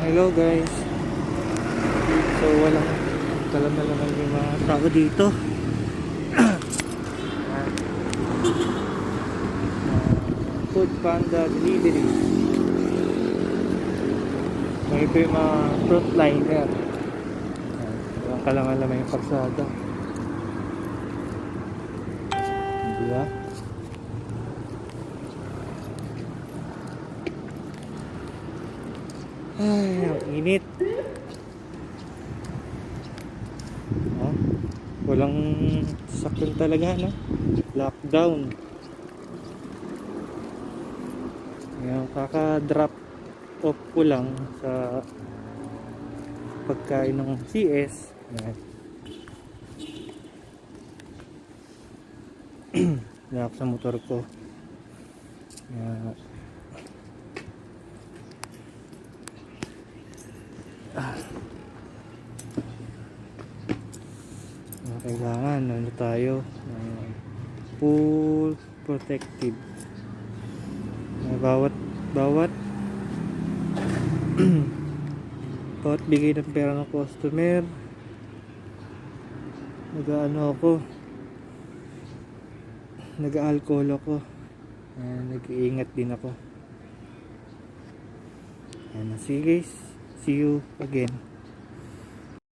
Hello guys. So walang kalam na naman yung mga tao dito. Food Panda Delivery. May ito yung mga frontliner. Walang kalam naman yung parsada. Diba? Ay, ang init. Oh, walang sasakyan talaga, no? Lockdown. Ngayon, kaka-drop off ko lang sa pagkain ng CS. Ayan. Lock sa motor ko. Ayan. Kailangan ano tayo, full protective. Bawat bawat bigay ng pera ng customer, nag-alcohol ako. Nag-iingat din ako. Sige guys, see you again.